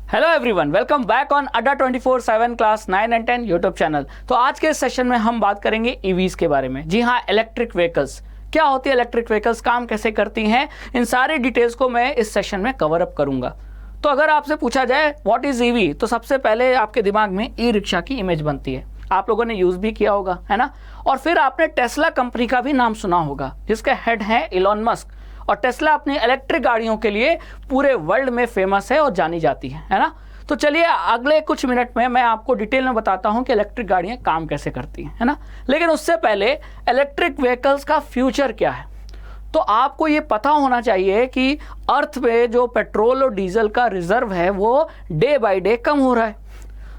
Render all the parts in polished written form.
Hello everyone, welcome back on अड्डा 24/7 class 9 and 10 YouTube channel. तो आज के इस सेशन में हम बात करेंगे ईवीज के बारे में। जी हाँ, इलेक्ट्रिक व्हीकल्स क्या होती है, इलेक्ट्रिक व्हीकल्स काम कैसे करती हैं, इन सारी डिटेल्स को मैं इस सेशन में कवर अप करूंगा। तो अगर आपसे पूछा जाए व्हाट इज ईवी, तो सबसे पहले आपके दिमाग में ई रिक्शा की इमेज बनती है। आप लोगों ने यूज भी किया होगा, है ना। और फिर आपने टेस्ला कंपनी का भी नाम सुना होगा, जिसके हेड हैं इलॉन मस्क। और टेस्ला अपनी इलेक्ट्रिक गाड़ियों के लिए पूरे वर्ल्ड में फेमस है और जानी जाती है ना। तो चलिए अगले कुछ मिनट में मैं आपको डिटेल में बताता हूं कि इलेक्ट्रिक गाड़ियां काम कैसे करती हैं, है ना। लेकिन उससे पहले इलेक्ट्रिक व्हीकल्स का फ्यूचर क्या है, तो आपको ये पता होना चाहिए कि अर्थ पे जो पेट्रोल और डीजल का रिजर्व है वो डे बाय डे कम हो रहा है।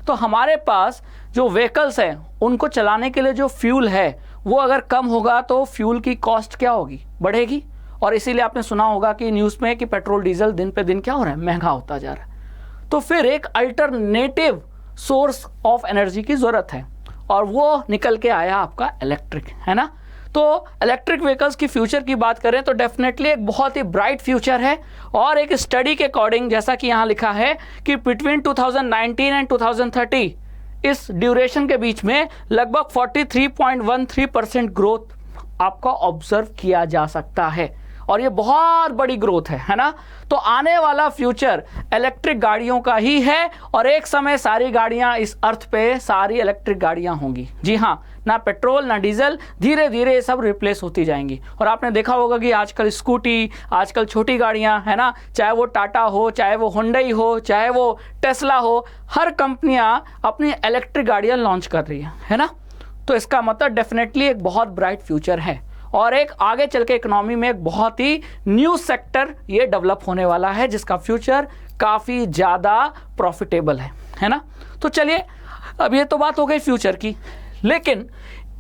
तो हमारे पास जो व्हीकल्स हैं उनको चलाने के लिए जो फ्यूल है वो अगर कम होगा तो फ्यूल की कॉस्ट क्या होगी, बढ़ेगी। और इसीलिए आपने सुना होगा कि न्यूज़ में कि पेट्रोल डीजल दिन पे दिन क्या हो रहा है, महंगा होता जा रहा है। तो फिर एक अल्टरनेटिव सोर्स ऑफ एनर्जी की ज़रूरत है और वो निकल के आया आपका इलेक्ट्रिक, है ना। तो इलेक्ट्रिक व्हीकल्स की फ्यूचर की बात करें तो डेफिनेटली एक बहुत ही ब्राइट फ्यूचर है। और एक स्टडी के अकॉर्डिंग, जैसा कि यहाँ लिखा है कि बिटवीन 2019 एंड 2030 इस ड्यूरेशन के बीच में लगभग 43.13% ग्रोथ आपका ऑब्जर्व किया जा सकता है। और ये बहुत बड़ी ग्रोथ है ना। तो आने वाला फ्यूचर इलेक्ट्रिक गाड़ियों का ही है और एक समय सारी गाड़ियां इस अर्थ पे सारी इलेक्ट्रिक गाड़ियां होंगी। जी हाँ, ना पेट्रोल ना डीजल, धीरे धीरे ये सब रिप्लेस होती जाएंगी। और आपने देखा होगा कि आजकल स्कूटी, आजकल छोटी गाड़ियां, है ना, चाहे वो टाटा हो, चाहे वो हुंडई हो, चाहे वो टेस्ला हो, हर कंपनियां अपनी इलेक्ट्रिक गाड़ियां लॉन्च कर रही है ना। तो इसका मतलब डेफिनेटली एक बहुत ब्राइट फ्यूचर है और एक आगे चल के इकोनॉमी में एक बहुत ही न्यू सेक्टर ये डेवलप होने वाला है, जिसका फ्यूचर काफ़ी ज़्यादा प्रॉफिटेबल है ना। तो चलिए, अब ये तो बात हो गई फ्यूचर की, लेकिन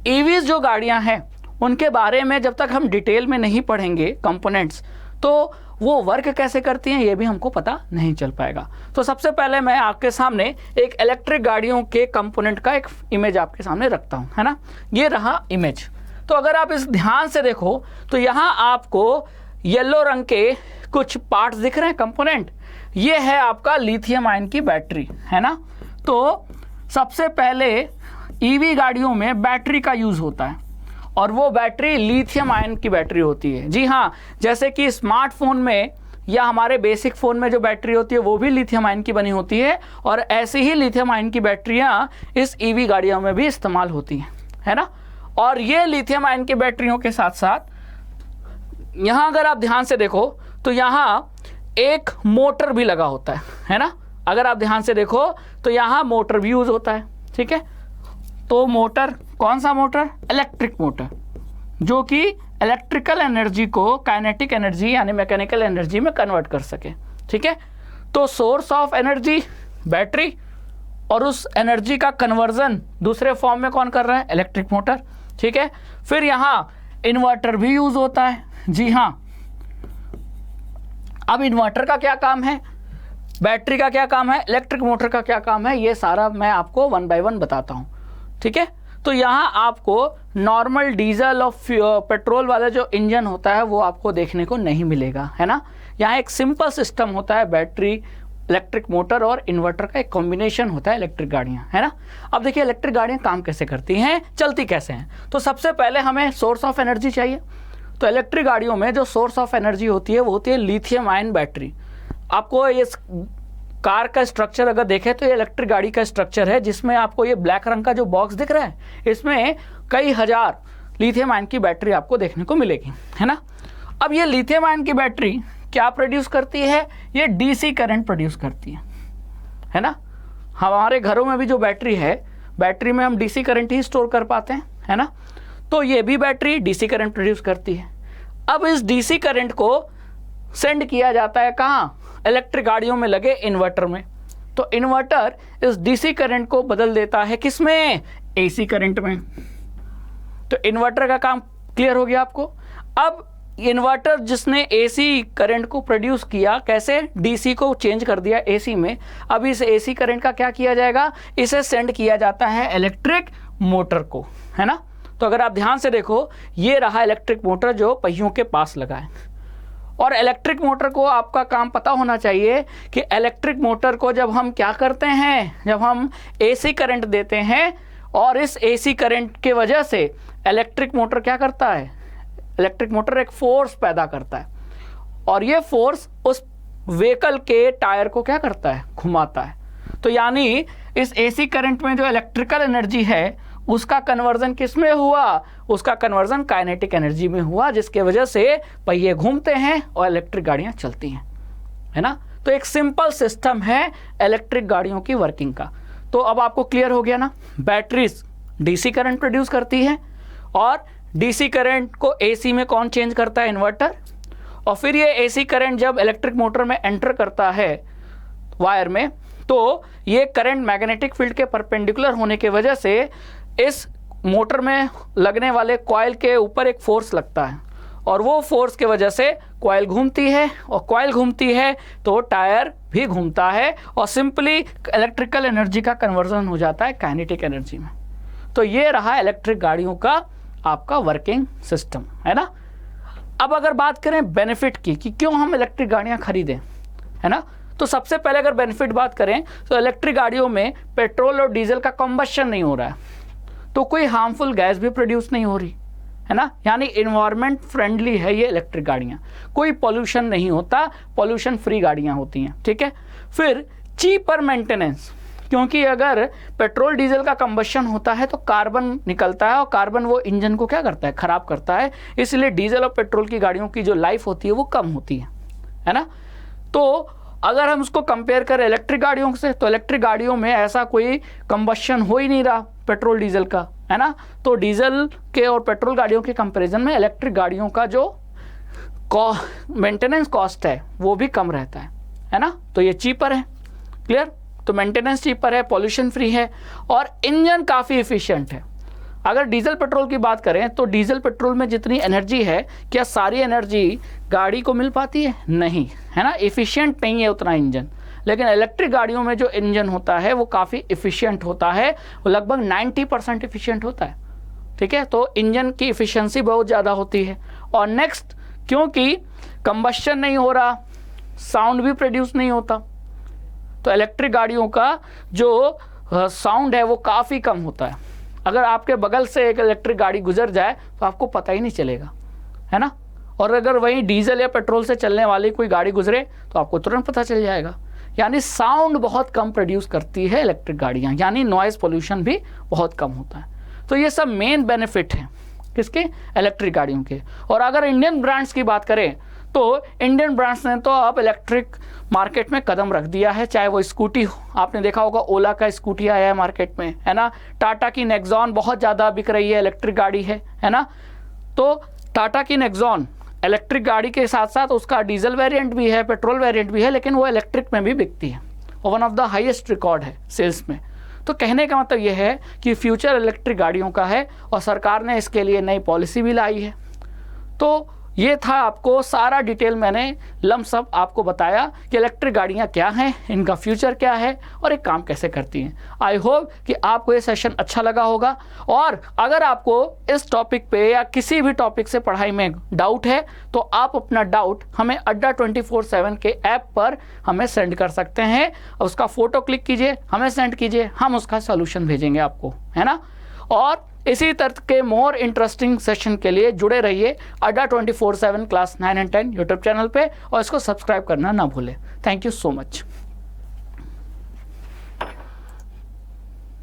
ईवीज जो गाड़ियां हैं उनके बारे में जब तक हम डिटेल में नहीं पढ़ेंगे कंपोनेंट्स, तो वो वर्क कैसे करती हैं ये भी हमको पता नहीं चल पाएगा। तो सबसे पहले मैं आपके सामने एक इलेक्ट्रिक गाड़ियों के कंपोनेंट का एक इमेज आपके सामने रखता हूँ, है ना। ये रहा इमेज। तो अगर आप इस ध्यान से देखो तो यहाँ आपको येलो रंग के कुछ पार्ट्स दिख रहे हैं, कंपोनेंट। ये है आपका लिथियम आयन की बैटरी, है ना। तो सबसे पहले ईवी गाड़ियों में बैटरी का यूज़ होता है और वो बैटरी लिथियम आयन की बैटरी होती है। जी हाँ, जैसे कि स्मार्टफोन में या हमारे बेसिक फ़ोन में जो बैटरी होती है वो भी लिथियम आयन की बनी होती है। और ऐसे ही लिथियम आयन की बैटरियाँ इस ईवी गाड़ियों में भी इस्तेमाल होती हैं, है ना। और ये लिथियम आयन की बैटरियों के साथ साथ यहाँ अगर आप ध्यान से देखो तो यहाँ एक मोटर भी लगा होता है ना। अगर आप ध्यान से देखो तो यहाँ मोटर भी यूज़ होता है, ठीक है। तो मोटर, कौन सा मोटर? इलेक्ट्रिक मोटर, जो कि इलेक्ट्रिकल एनर्जी को काइनेटिक एनर्जी यानी मैकेनिकल एनर्जी में कन्वर्ट कर सके, ठीक है। तो सोर्स ऑफ एनर्जी बैटरी और उस एनर्जी का कन्वर्जन दूसरे फॉर्म में कौन कर रहा है? इलेक्ट्रिक मोटर, ठीक है। फिर यहाँ इन्वर्टर भी यूज़ होता है। जी हाँ, अब इन्वर्टर का क्या काम है, बैटरी का क्या काम है, इलेक्ट्रिक मोटर का क्या काम है, ये सारा मैं आपको 1 बाय 1 बताता हूँ, ठीक है। तो यहाँ आपको नॉर्मल डीजल और पेट्रोल वाला जो इंजन होता है वो आपको देखने को नहीं मिलेगा, है ना। यहाँ एक सिंपल सिस्टम होता है, बैटरी, इलेक्ट्रिक मोटर और इन्वर्टर का एक कॉम्बिनेशन होता है इलेक्ट्रिक गाड़ियाँ, है ना। अब देखिए इलेक्ट्रिक गाड़ियाँ काम कैसे करती हैं, चलती कैसे हैं। तो सबसे पहले हमें सोर्स ऑफ एनर्जी चाहिए। तो इलेक्ट्रिक गाड़ियों में जो सोर्स ऑफ एनर्जी होती है वो होती है लिथियम आयन बैटरी। आपको ये कार का स्ट्रक्चर अगर देखें तो ये इलेक्ट्रिक गाड़ी का स्ट्रक्चर है, जिसमें आपको ये ब्लैक रंग का जो बॉक्स दिख रहा है इसमें कई हजार लिथियम आयन की बैटरी आपको देखने को मिलेगी, है ना। अब ये लिथियम आयन की बैटरी क्या प्रोड्यूस करती है? ये डीसी करंट प्रोड्यूस करती है ना। हमारे घरों में भी जो बैटरी है, बैटरी में हम डीसी करंट ही स्टोर कर पाते हैं, है ना। तो ये भी बैटरी डीसी करंट प्रोड्यूस करती है। अब इस डीसी करंट को सेंड किया जाता है कहाँ? इलेक्ट्रिक गाड़ियों में लगे इन्वर्टर में। तो इन्वर्टर इस डीसी करंट को बदल देता है किसमें? एसी करंट में। तो इन्वर्टर का काम क्लियर हो गया आपको। अब इन्वर्टर जिसने एसी करंट को प्रोड्यूस किया, कैसे? डीसी को चेंज कर दिया एसी में। अब इस एसी करंट का क्या किया जाएगा? इसे सेंड किया जाता है इलेक्ट्रिक मोटर को, है ना। तो अगर आप ध्यान से देखो, ये रहा इलेक्ट्रिक मोटर जो पहियों के पास लगा है और इलेक्ट्रिक मोटर को आपका काम पता होना चाहिए कि इलेक्ट्रिक मोटर को जब हम क्या करते हैं, जब हम एसी करंट देते हैं और इस एसी करंट के वजह से इलेक्ट्रिक मोटर क्या करता है, इलेक्ट्रिक मोटर एक फोर्स पैदा करता है और ये फोर्स उस व्हीकल के टायर को क्या करता है, घुमाता है। तो यानी इस एसी करंट में जो इलेक्ट्रिकल एनर्जी है उसका कन्वर्जन किस में हुआ, उसका कन्वर्जन काइनेटिक एनर्जी में हुआ, जिसके वजह से पहिए घूमते हैं और इलेक्ट्रिक गाड़ियां चलती हैं, है ना। तो एक सिंपल सिस्टम है इलेक्ट्रिक गाड़ियों की वर्किंग का। तो अब आपको क्लियर हो गया ना, बैटरीज डीसी करंट प्रोड्यूस करती है और डीसी करंट को एसी में कौन चेंज करता है, इन्वर्टर। और फिर ये एसी करंट जब इलेक्ट्रिक मोटर में एंटर करता है वायर में, तो ये करंट मैग्नेटिक फील्ड के परपेंडिकुलर होने की वजह से इस मोटर में लगने वाले कॉइल के ऊपर एक फोर्स लगता है और वो फोर्स के वजह से कॉइल घूमती है और कॉइल घूमती है तो टायर भी घूमता है और सिंपली इलेक्ट्रिकल एनर्जी का कन्वर्जन हो जाता है काइनेटिक एनर्जी में। तो ये रहा इलेक्ट्रिक गाड़ियों का आपका वर्किंग सिस्टम, है ना। अब अगर बात करें बेनिफिट की कि क्यों हम इलेक्ट्रिक गाड़ियाँ खरीदें, है ना, तो सबसे पहले अगर बेनिफिट बात करें तो इलेक्ट्रिक गाड़ियों में पेट्रोल और डीजल का कंबशन नहीं हो रहा है, तो कोई हार्मफुल गैस भी प्रोड्यूस नहीं हो रही, है ना। यानी इन्वायरमेंट फ्रेंडली है ये इलेक्ट्रिक गाड़ियाँ, कोई पोल्यूशन नहीं होता, पोल्यूशन फ्री गाड़ियाँ होती हैं, ठीक है। फिर चीपर मेंटेनेंस, क्योंकि अगर पेट्रोल डीजल का कंबशन होता है तो कार्बन निकलता है और कार्बन वो इंजन को क्या करता है, ख़राब करता है, इसलिए डीजल और पेट्रोल की गाड़ियों की जो लाइफ होती है वो कम होती है ना। तो अगर हम उसको कंपेयर करें इलेक्ट्रिक गाड़ियों से, तो इलेक्ट्रिक गाड़ियों में ऐसा कोई कंबशन हो ही नहीं रहा पेट्रोल डीजल का, है ना। तो डीजल के और पेट्रोल गाड़ियों के कंपैरिजन में इलेक्ट्रिक गाड़ियों का जो मेंटेनेंस कॉस्ट है वो भी कम रहता है ना। तो ये चीपर है, क्लियर। तो मेंटेनेंस चीपर है, पॉल्यूशन फ्री है और इंजन काफ़ी इफिशिएंट है। अगर डीजल पेट्रोल की बात करें तो डीजल पेट्रोल में जितनी एनर्जी है, क्या सारी एनर्जी गाड़ी को मिल पाती है, नहीं, है ना। इफिशिएंट नहीं है उतना इंजन। लेकिन इलेक्ट्रिक गाड़ियों में जो इंजन होता है वो काफ़ी इफिशिएंट होता है, वो लगभग 90% इफिशिएंट होता है, ठीक है। तो इंजन की इफिशिएंसी बहुत ज़्यादा होती है। और नेक्स्ट, क्योंकि कंबशन नहीं हो रहा, साउंड भी प्रोड्यूस नहीं होता, तो इलेक्ट्रिक गाड़ियों का जो साउंड है वो काफ़ी कम होता है। अगर आपके बगल से एक इलेक्ट्रिक गाड़ी गुजर जाए तो आपको पता ही नहीं चलेगा, है ना। और अगर वहीं डीजल या पेट्रोल से चलने वाली कोई गाड़ी गुजरे तो आपको तुरंत पता चल जाएगा। यानी साउंड बहुत कम प्रोड्यूस करती है इलेक्ट्रिक गाड़ियाँ, यानी नॉइज़ पोल्यूशन भी बहुत कम होता है। तो ये सब मेन बेनिफिट हैं किसके, इलेक्ट्रिक गाड़ियों के। और अगर इंडियन ब्रांड्स की बात करें तो इंडियन ब्रांड्स ने तो अब इलेक्ट्रिक मार्केट में कदम रख दिया है, चाहे वो स्कूटी हो, आपने देखा होगा ओला का स्कूटी आया है मार्केट में, है ना। टाटा की नेक्सॉन बहुत ज़्यादा बिक रही है, इलेक्ट्रिक गाड़ी है ना। तो टाटा की नेक्सॉन इलेक्ट्रिक गाड़ी के साथ साथ उसका डीजल वेरिएंट भी है, पेट्रोल वेरिएंट भी है, लेकिन वो इलेक्ट्रिक में भी बिकती है और one of the highest record है सेल्स में। तो कहने का मतलब ये है कि फ्यूचर इलेक्ट्रिक गाड़ियों का है और सरकार ने इसके लिए नई पॉलिसी भी लाई है। तो ये था आपको सारा डिटेल मैंने लमसम आपको बताया कि इलेक्ट्रिक गाड़ियाँ क्या हैं, इनका फ्यूचर क्या है और एक काम कैसे करती हैं। आई होप कि आपको ये सेशन अच्छा लगा होगा। और अगर आपको इस टॉपिक पे या किसी भी टॉपिक से पढ़ाई में डाउट है तो आप अपना डाउट हमें अड्डा 24/7 के ऐप पर हमें सेंड कर सकते हैं। उसका फ़ोटो क्लिक कीजिए, हमें सेंड कीजिए, हम उसका सोल्यूशन भेजेंगे आपको, है ना। और इसी तरह के मोर इंटरेस्टिंग सेशन के लिए जुड़े रहिए अड्डा 24/7 क्लास 9 और 10 यूट्यूब चैनल पे और इसको सब्सक्राइब करना ना भूलें। Thank you so much.